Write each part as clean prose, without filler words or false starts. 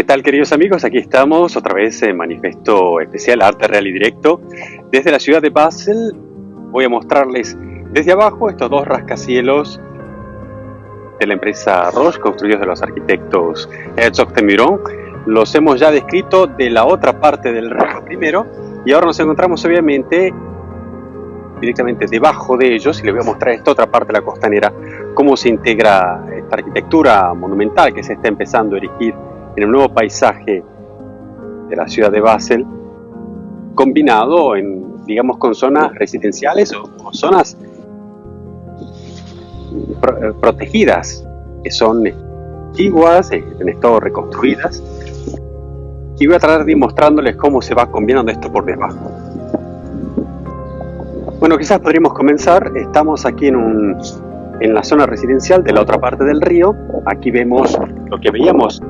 tal, queridos amigos? Aquí estamos otra vez en Manifiesto Especial Arte Real y Directo desde la ciudad de Basel. Voy a mostrarles desde abajo estos dos rascacielos de la empresa Roche, construidos de los arquitectos Herzog de Meuron. Los hemos ya descrito de la otra parte del río primero, y ahora nos encontramos obviamente directamente debajo de ellos, y les voy a mostrar esta otra parte de la costanera, cómo se integra esta arquitectura monumental que se está empezando a erigir en el nuevo paisaje de la ciudad de Basel, combinado en, digamos, con zonas residenciales o zonas protegidas, que son antiguas, en estado reconstruidas, y voy a tratar de ir mostrándoles cómo se va combinando esto por debajo. Bueno, quizás podríamos comenzar. Estamos aquí en la zona residencial de la otra parte del río. Aquí vemos lo que veíamos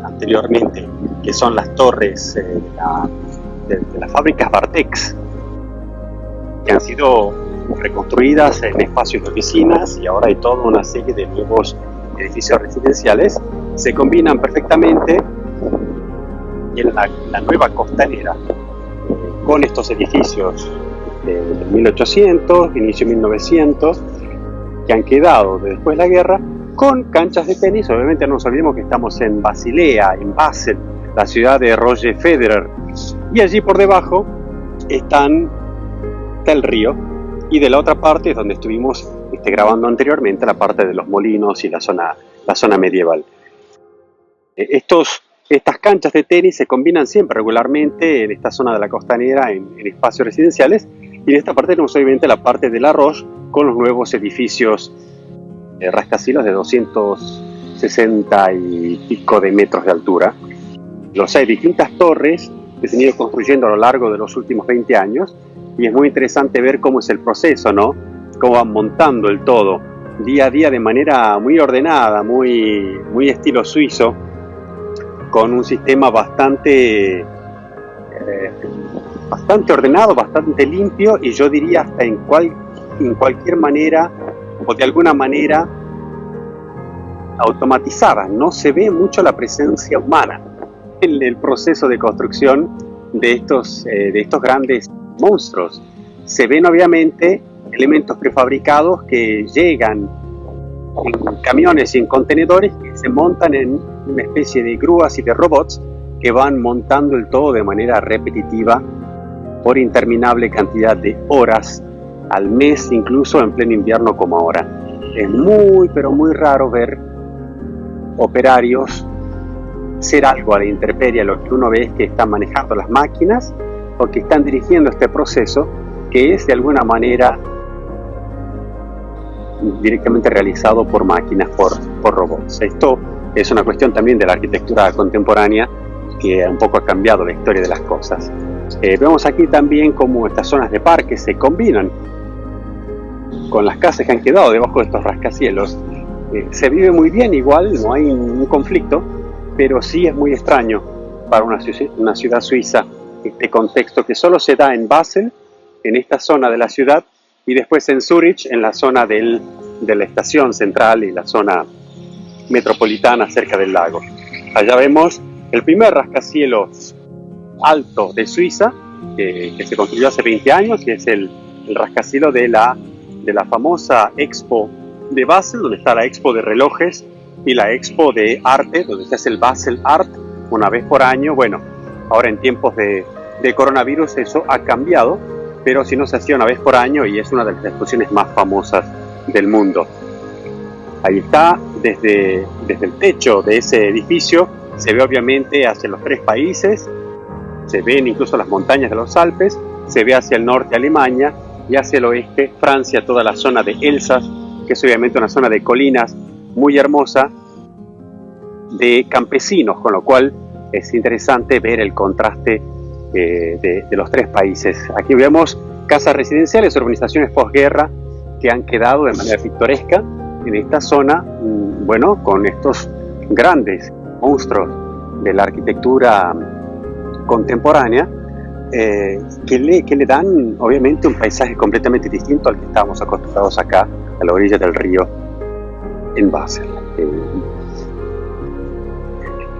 anteriormente, que son las torres de las fábricas Bartex, que han sido reconstruidas en espacios de oficinas, y ahora hay toda una serie de nuevos edificios residenciales. Se combinan perfectamente en la nueva costanera con estos edificios de 1800, inicio 1900, que han quedado después de la guerra, con canchas de tenis. Obviamente no nos olvidemos que estamos en Basilea, en Basel, la ciudad de Roger Federer, y allí por debajo está el río, y de la otra parte es donde estuvimos grabando anteriormente, la parte de los molinos y la zona medieval. Estas canchas de tenis se combinan siempre regularmente en esta zona de la costanera en espacios residenciales, y en esta parte tenemos obviamente la parte de la Roche con los nuevos edificios rascacielos de 260 y pico de metros de altura. Hay distintas torres que se han ido construyendo a lo largo de los últimos 20 años, y es muy interesante ver cómo es el proceso, ¿no? Cómo van montando el todo día a día de manera muy ordenada, muy estilo suizo, con un sistema bastante ordenado, bastante limpio, y yo diría hasta en cualquier manera o de alguna manera automatizada. No se ve mucho la presencia humana en el proceso de construcción de estos grandes monstruos. Se ven obviamente elementos prefabricados que llegan en camiones y en contenedores, que se montan en una especie de grúas y de robots que van montando el todo de manera repetitiva por interminable cantidad de horas al mes, incluso en pleno invierno como ahora. Es muy, pero muy raro ver operarios hacer algo a la intemperie. Lo que uno ve es que están manejando las máquinas o que están dirigiendo este proceso, que es de alguna manera directamente realizado por máquinas, por robots. Esto es una cuestión también de la arquitectura contemporánea, que un poco ha cambiado la historia de las cosas. Vemos aquí también cómo estas zonas de parque se combinan con las casas que han quedado debajo de estos rascacielos. Se vive muy bien igual, no hay un conflicto, pero sí es muy extraño para una ciudad suiza este contexto que solo se da en Basel, en esta zona de la ciudad, y después en Zurich, en la zona de la estación central y la zona metropolitana cerca del lago. Allá vemos el primer rascacielos alto de Suiza, que se construyó hace 20 años, y es el rascacielos de la famosa Expo de Basel, donde está la Expo de relojes y la Expo de arte, donde se hace el Basel Art una vez por año. Bueno, ahora en tiempos de coronavirus eso ha cambiado, pero si no, se hacía una vez por año, y es una de las exposiciones más famosas del mundo. Ahí está, desde el techo de ese edificio se ve obviamente hacia los 3 países, se ven incluso las montañas de los Alpes, se ve hacia el norte Alemania y hacia el oeste Francia, toda la zona de Elsass, que es obviamente una zona de colinas muy hermosa, de campesinos, con lo cual es interesante ver el contraste de los 3 países. Aquí vemos casas residenciales, urbanizaciones posguerra que han quedado de manera pintoresca en esta zona, bueno, con estos grandes monstruos de la arquitectura contemporánea, que le dan obviamente un paisaje completamente distinto al que estábamos acostumbrados acá a la orilla del río en Basel.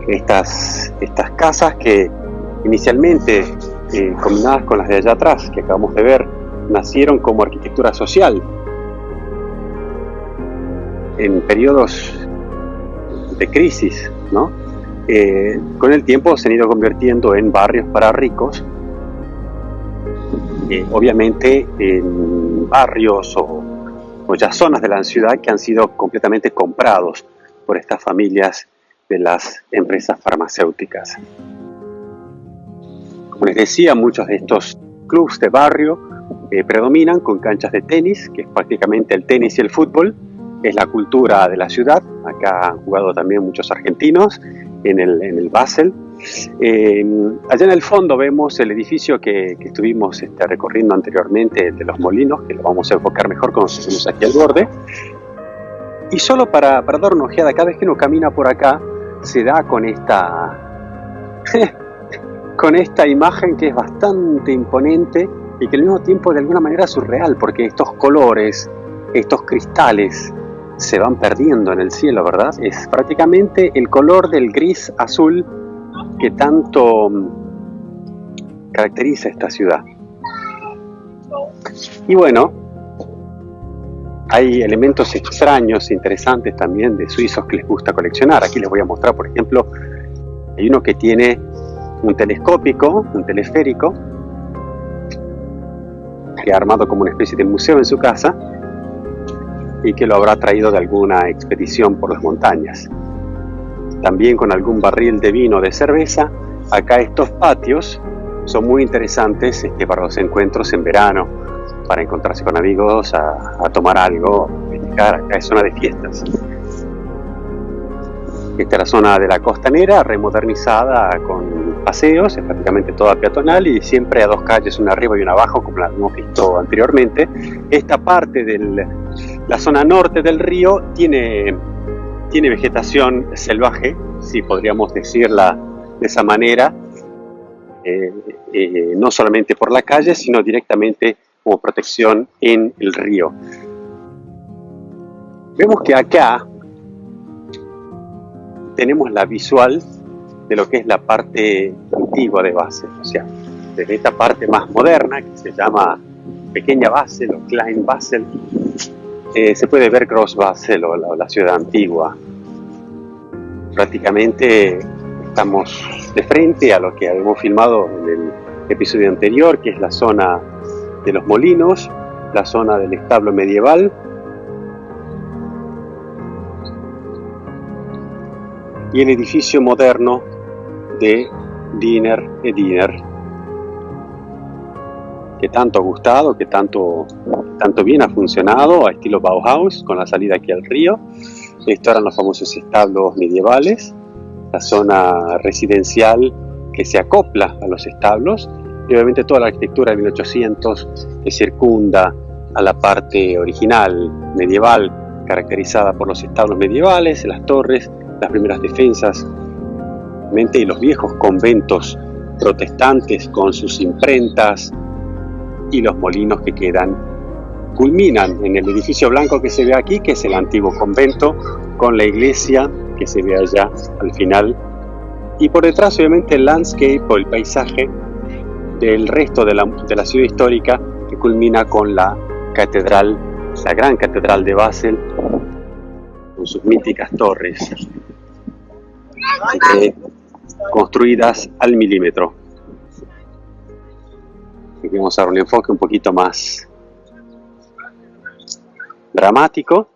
estas casas que inicialmente, combinadas con las de allá atrás, que acabamos de ver, nacieron como arquitectura social. En periodos de crisis, ¿no? Con el tiempo se han ido convirtiendo en barrios para ricos, obviamente en barrios o ya zonas de la ciudad que han sido completamente comprados por estas familias de las empresas farmacéuticas. Como les decía, muchos de estos clubes de barrio predominan con canchas de tenis, que es prácticamente el tenis y el fútbol, es la cultura de la ciudad. Acá han jugado también muchos argentinos en el Basel. Allá en el fondo vemos el edificio que estuvimos recorriendo anteriormente, el de los Molinos, que lo vamos a enfocar mejor cuando estemos aquí al borde. Y solo para dar una ojeada, cada vez que uno camina por acá, se da con esta imagen que es bastante imponente y que al mismo tiempo de alguna manera es surreal, porque estos colores, estos cristales se van perdiendo en el cielo, ¿verdad? Es prácticamente el color del gris azul que tanto caracteriza esta ciudad. Y bueno, hay elementos extraños, interesantes también de suizos que les gusta coleccionar. Aquí les voy a mostrar, por ejemplo, hay uno que tiene un telescópico, un teleférico, que ha armado como una especie de museo en su casa y que lo habrá traído de alguna expedición por las montañas. También con algún barril de vino o de cerveza. Acá estos patios son muy interesantes para los encuentros en verano, para encontrarse con amigos, a tomar algo, acá es zona de fiestas. Esta es la zona de la costanera, remodernizada con paseos, es prácticamente toda peatonal y siempre a dos calles, una arriba y una abajo, como la hemos visto anteriormente. Esta parte de la zona norte del río tiene vegetación salvaje, si podríamos decirla de esa manera, no solamente por la calle, sino directamente como protección en el río. Vemos que acá tenemos la visual de lo que es la parte antigua de Basel, o sea, desde esta parte más moderna que se llama Pequeña Basel o Klein Basel, se puede ver Gross Basel o la ciudad antigua. Prácticamente estamos de frente a lo que habíamos filmado en el episodio anterior, que es la zona de los molinos, la zona del establo medieval, y el edificio moderno de Diener & Diener, que tanto ha gustado, que tanto bien ha funcionado, a estilo Bauhaus, con la salida aquí al río. Estos eran los famosos establos medievales, la zona residencial que se acopla a los establos, y obviamente toda la arquitectura de 1800 que circunda a la parte original medieval, caracterizada por los establos medievales, las torres, las primeras defensas, y los viejos conventos protestantes con sus imprentas y los molinos que culminan en el edificio blanco que se ve aquí, que es el antiguo convento, con la iglesia que se ve allá al final, y por detrás obviamente el landscape o el paisaje del resto de la ciudad histórica, que culmina con la catedral, la gran catedral de Basel, con sus míticas torres construidas al milímetro. Aquí vamos a dar un enfoque un poquito más dramático.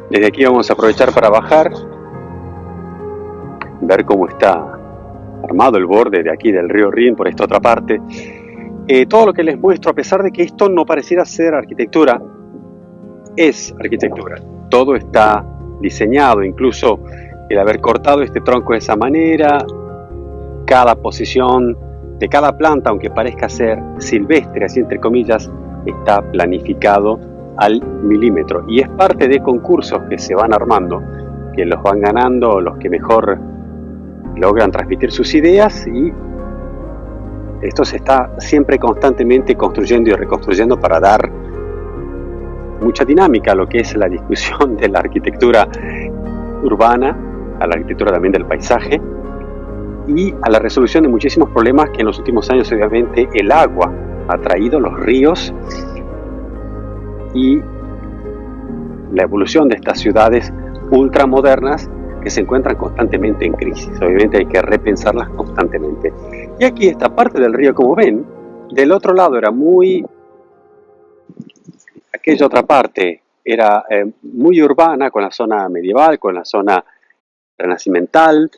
Desde aquí vamos a aprovechar para bajar, ver cómo está armado el borde de aquí del río Rin por esta otra parte. Todo lo que les muestro, a pesar de que esto no pareciera ser arquitectura, es arquitectura. Todo está diseñado, incluso el haber cortado este tronco de esa manera, cada posición de cada planta, aunque parezca ser silvestre, así entre comillas, está planificado al milímetro. Y es parte de concursos que se van armando, que los van ganando los que mejor logran transmitir sus ideas, y esto se está siempre constantemente construyendo y reconstruyendo para dar mucha dinámica a lo que es la discusión de la arquitectura urbana, a la arquitectura también del paisaje y a la resolución de muchísimos problemas que en los últimos años obviamente el agua ha traído, los ríos y la evolución de estas ciudades ultramodernas que se encuentran constantemente en crisis. Obviamente hay que repensarlas constantemente. Y aquí esta parte del río, como ven, del otro lado era aquella otra parte era muy urbana, con la zona medieval, con la zona renacimental,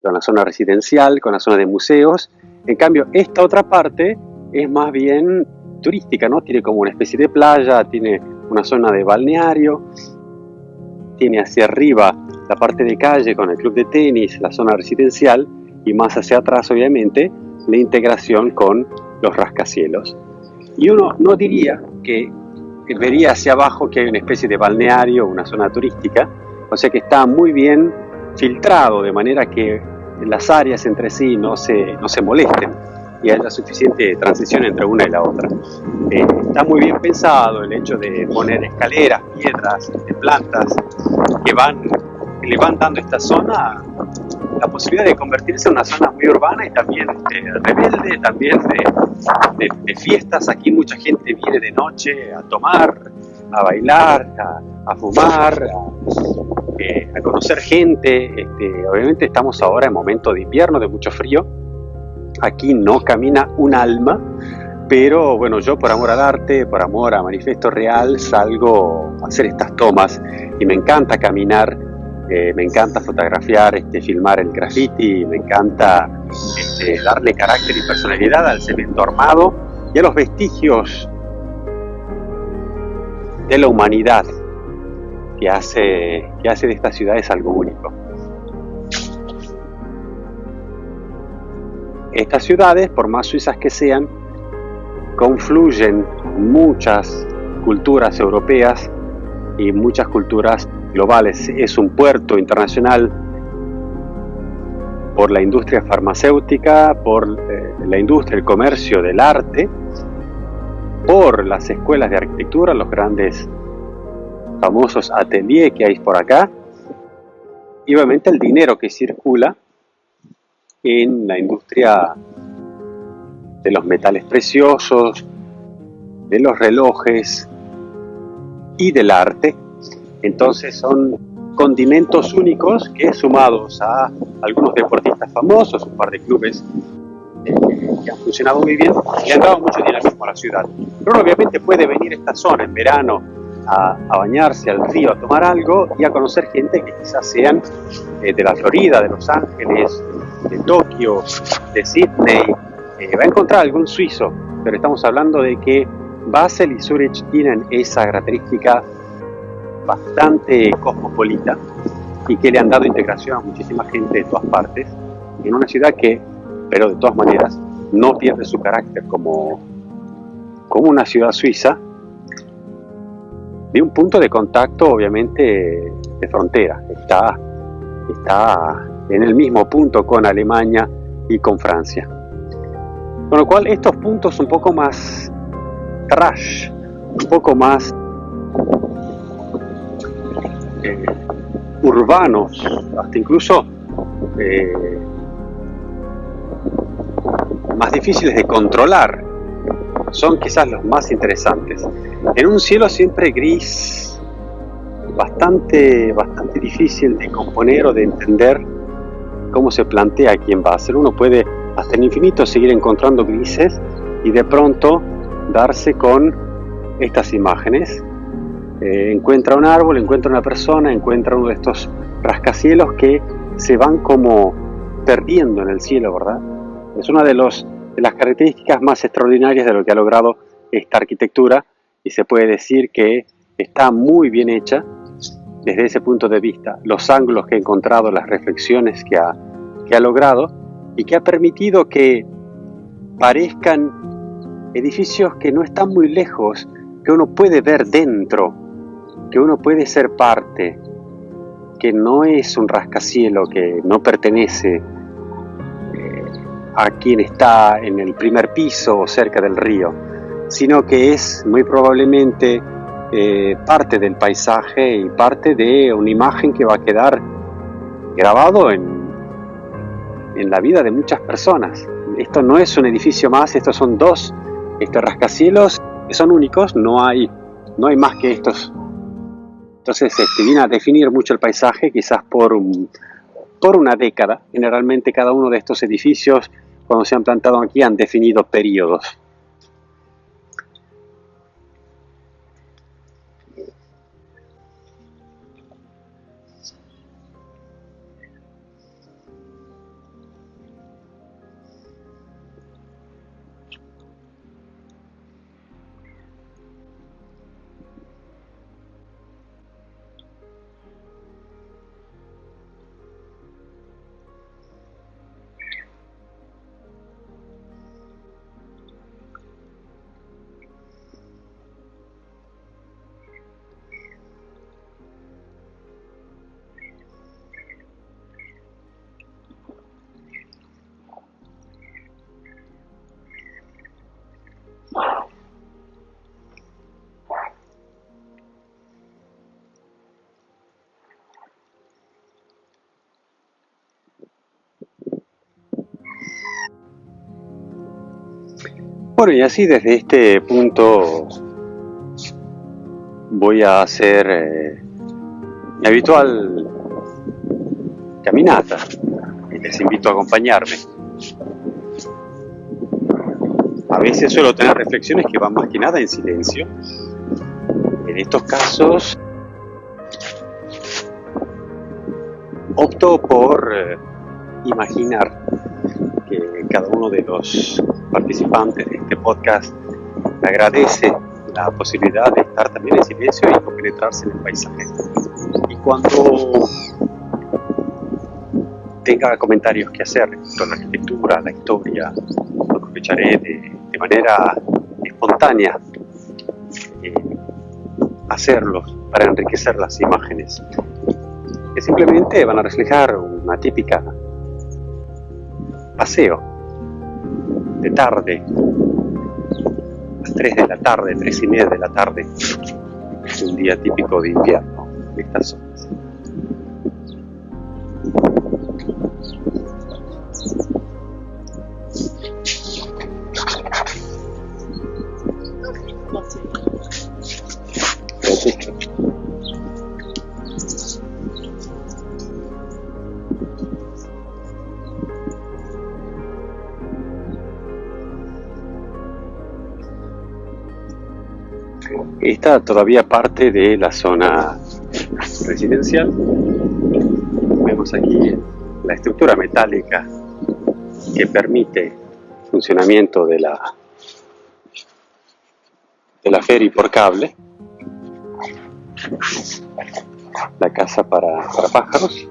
con la zona residencial, con la zona de museos. En cambio, esta otra parte es más bien turística, ¿no? Tiene como una especie de playa, tiene una zona de balneario, tiene hacia arriba la parte de calle con el club de tenis, la zona residencial, y más hacia atrás, obviamente, la integración con los rascacielos. Y uno no diría que vería hacia abajo que hay una especie de balneario, una zona turística, o sea que está muy bien filtrado, de manera que las áreas entre sí no se molesten y haya suficiente transición entre una y la otra. Está muy bien pensado el hecho de poner escaleras, piedras, plantas que le van dando a esta zona la posibilidad de convertirse en una zona muy urbana y también rebelde, también de fiestas. Aquí mucha gente viene de noche a tomar, a bailar, a fumar, a conocer gente. Obviamente estamos ahora en momento de invierno, de mucho frío. Aquí no camina un alma, pero bueno, yo por amor al arte, por amor a Manifiesto Real, salgo a hacer estas tomas y me encanta caminar, me encanta fotografiar, filmar el graffiti, me encanta darle carácter y personalidad al cemento armado y a los vestigios de la humanidad que hace de estas ciudades algo único. Estas ciudades, por más suizas que sean, confluyen muchas culturas europeas y muchas culturas globales. Es un puerto internacional por la industria farmacéutica, por la industria, el comercio del arte, por las escuelas de arquitectura, los grandes famosos ateliers que hay por acá, y obviamente el dinero que circula en la industria de los metales preciosos, de los relojes y del arte. Entonces son condimentos únicos que, sumados a algunos deportistas famosos, un par de clubes que han funcionado muy bien, le han dado mucho dinamismo a la ciudad. Pero obviamente puede venir a esta zona en verano a bañarse al río, a tomar algo y a conocer gente que quizás sean de la Florida, de Los Ángeles, de Tokio, de Sydney. Va a encontrar algún suizo, pero estamos hablando de que Basel y Zurich tienen esa característica bastante cosmopolita y que le han dado integración a muchísima gente de todas partes en una ciudad que, pero de todas maneras, no pierde su carácter como una ciudad suiza, de un punto de contacto obviamente de frontera. Está en el mismo punto con Alemania y con Francia. Con lo cual estos puntos un poco más trash, un poco más urbanos, hasta incluso más difíciles de controlar, son quizás los más interesantes. En un cielo siempre gris, bastante difícil de componer o de entender cómo se plantea aquí en Basel. Uno puede hasta el infinito seguir encontrando grises y de pronto darse con estas imágenes. Encuentra un árbol, encuentra una persona, encuentra uno de estos rascacielos que se van como perdiendo en el cielo, ¿verdad? Es una de las características más extraordinarias de lo que ha logrado esta arquitectura, y se puede decir que está muy bien hecha desde ese punto de vista. Los ángulos que ha encontrado, las reflexiones que ha logrado, y que ha permitido que parezcan edificios que no están muy lejos, que uno puede ver dentro, que uno puede ser parte, que no es un rascacielos que no pertenece a quien está en el primer piso o cerca del río, sino que es muy probablemente parte del paisaje y parte de una imagen que va a quedar grabado en la vida de muchas personas. Esto no es un edificio más, estos son dos rascacielos que son únicos, no hay más que estos. Entonces viene a definir mucho el paisaje, quizás por una década. Generalmente cada uno de estos edificios, cuando se han plantado aquí, han definido periodos. Bueno, y así desde este punto voy a hacer mi habitual caminata y les invito a acompañarme. A veces suelo tener reflexiones que van más que nada en silencio. En estos casos opto por imaginar que cada uno de los participantes de este podcast agradece la posibilidad de estar también en silencio y compenetrarse en el paisaje. Y cuando tenga comentarios que hacer con la arquitectura, la historia, lo aprovecharé de manera espontánea hacerlos para enriquecer las imágenes, que simplemente van a reflejar una típica paseo de tarde, a las 3 de la tarde, 3:30 de la tarde, un día típico de invierno en estas zonas. Esta todavía parte de la zona residencial. Vemos aquí la estructura metálica que permite el funcionamiento de la ferry por cable, la casa para pájaros.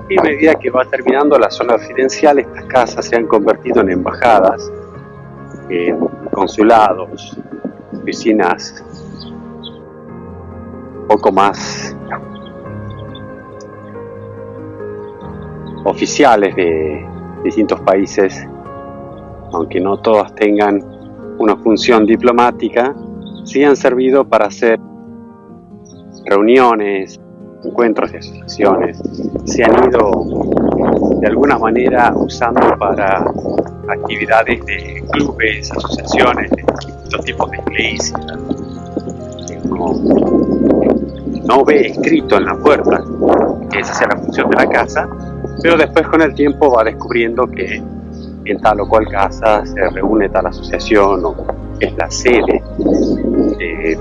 Y a medida que va terminando la zona residencial, estas casas se han convertido en embajadas, en consulados, oficinas un poco más oficiales de distintos países, aunque no todas tengan una función diplomática, sí han servido para hacer reuniones, encuentros y asociaciones. Se han ido de alguna manera usando para actividades de clubes, asociaciones, de distintos tipos de iglesias. No ve escrito en la puerta que esa sea la función de la casa, pero después con el tiempo va descubriendo que en tal o cual casa se reúne tal asociación o es la sede de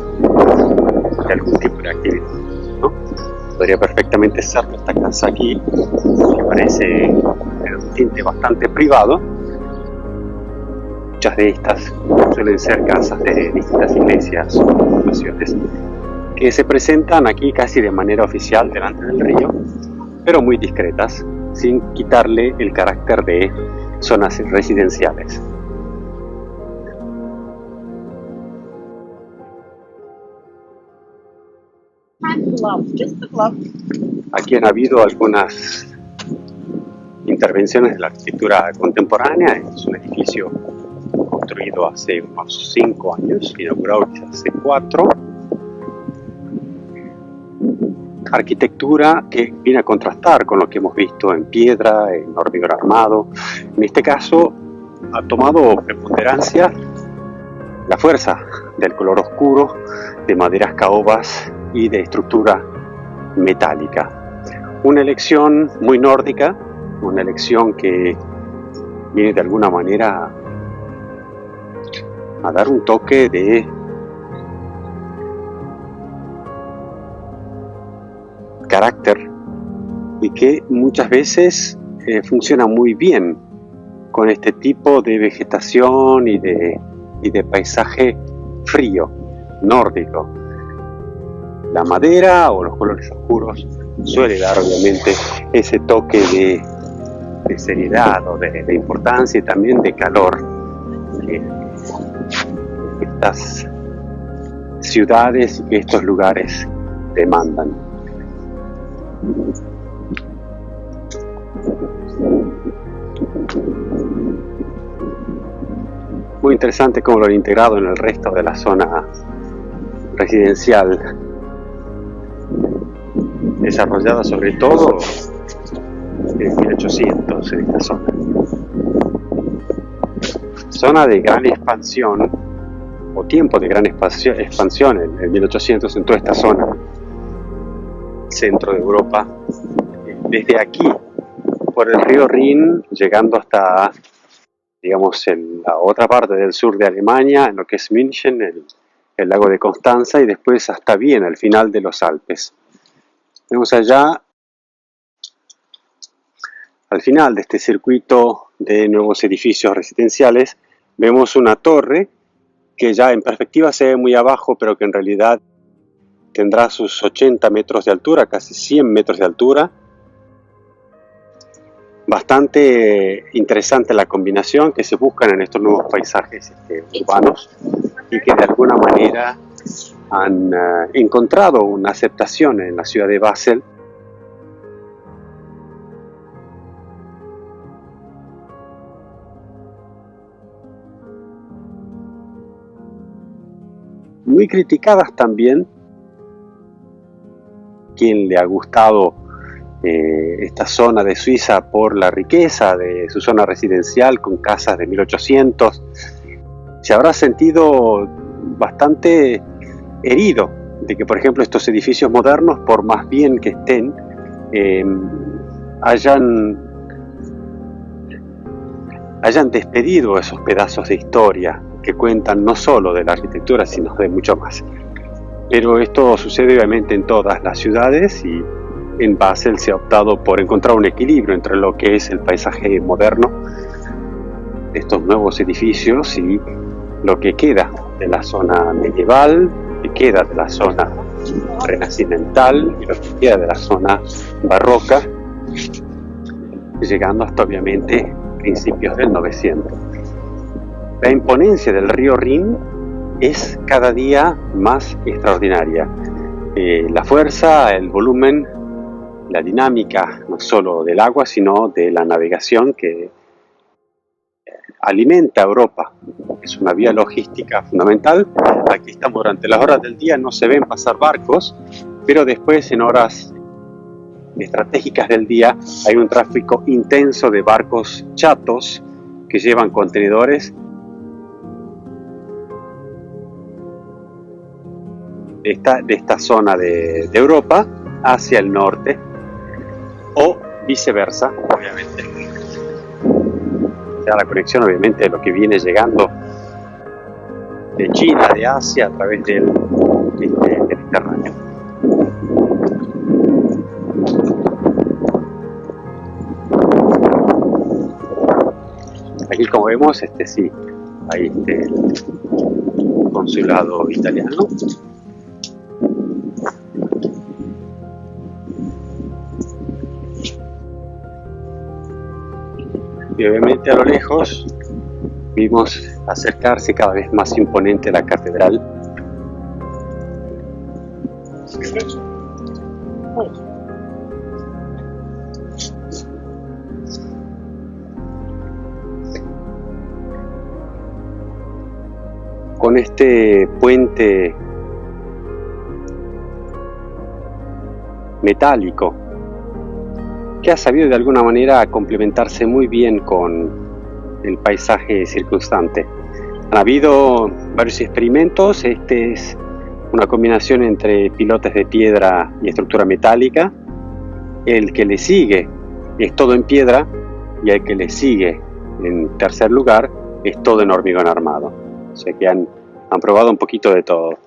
algún tipo de actividad, ¿no? Podría perfectamente ser esta casa aquí, que parece de un tinte bastante privado. Muchas de estas suelen ser casas de distintas iglesias o naciones que se presentan aquí casi de manera oficial delante del río, pero muy discretas, sin quitarle el carácter de zonas residenciales. Aquí han habido algunas intervenciones de la arquitectura contemporánea. Es un edificio construido hace unos 5 años, inaugurado quizás hace 4. Arquitectura que viene a contrastar con lo que hemos visto en piedra, en hormigón armado. En este caso ha tomado preponderancia la fuerza del color oscuro, de maderas caobas y de estructura metálica. Una elección muy nórdica, una elección que viene de alguna manera a dar un toque de carácter y que muchas veces funciona muy bien con este tipo de vegetación y de paisaje frío, nórdico. La madera o los colores oscuros suele dar obviamente ese toque de seriedad o de importancia y también de calor que estas ciudades y que estos lugares demandan. Muy interesante cómo lo han integrado en el resto de la zona residencial, desarrollada sobre todo en 1800 en esta zona. Zona de gran expansión, o tiempo de gran expansión en 1800 en toda esta zona, centro de Europa, desde aquí, por el río Rin, llegando hasta, digamos, en la otra parte del sur de Alemania, en lo que es München, el lago de Constanza, y después hasta Viena, al final de los Alpes. Vemos allá, al final de este circuito de nuevos edificios residenciales, vemos una torre que ya en perspectiva se ve muy abajo, pero que en realidad tendrá sus 80 metros de altura, casi 100 metros de altura. Bastante interesante la combinación que se buscan en estos nuevos paisajes urbanos y que de alguna manera han encontrado una aceptación en la ciudad de Basel. Muy criticadas también. Quien le ha gustado esta zona de Suiza por la riqueza de su zona residencial con casas de 1800, se habrá sentido bastante herido de que, por ejemplo, estos edificios modernos, por más bien que estén, hayan despedido esos pedazos de historia que cuentan no solo de la arquitectura, sino de mucho más. Pero esto sucede obviamente en todas las ciudades y en Basel se ha optado por encontrar un equilibrio entre lo que es el paisaje moderno de estos nuevos edificios y lo que queda de la zona medieval, lo que queda de la zona renacimental y lo que queda de la zona barroca, llegando hasta obviamente principios del 900. La imponencia del río Rin es cada día más extraordinaria. La fuerza, el volumen, la dinámica no solo del agua, sino de la navegación que alimenta a Europa. Es una vía logística fundamental. Aquí estamos durante las horas del día, no se ven pasar barcos, pero después en horas estratégicas del día hay un tráfico intenso de barcos chatos que llevan contenedores de esta zona de Europa hacia el norte, o viceversa, obviamente. O sea, la conexión obviamente de lo que viene llegando de China, de Asia, a través del Mediterráneo. Aquí, como vemos, sí, hay consulado italiano. Y obviamente a lo lejos vimos acercarse cada vez más imponente la catedral. Con este puente metálico que ha sabido de alguna manera complementarse muy bien con el paisaje circunstante. Han habido varios experimentos, es una combinación entre pilotes de piedra y estructura metálica. El que le sigue es todo en piedra y el que le sigue en tercer lugar es todo en hormigón armado. O sea que han probado un poquito de todo.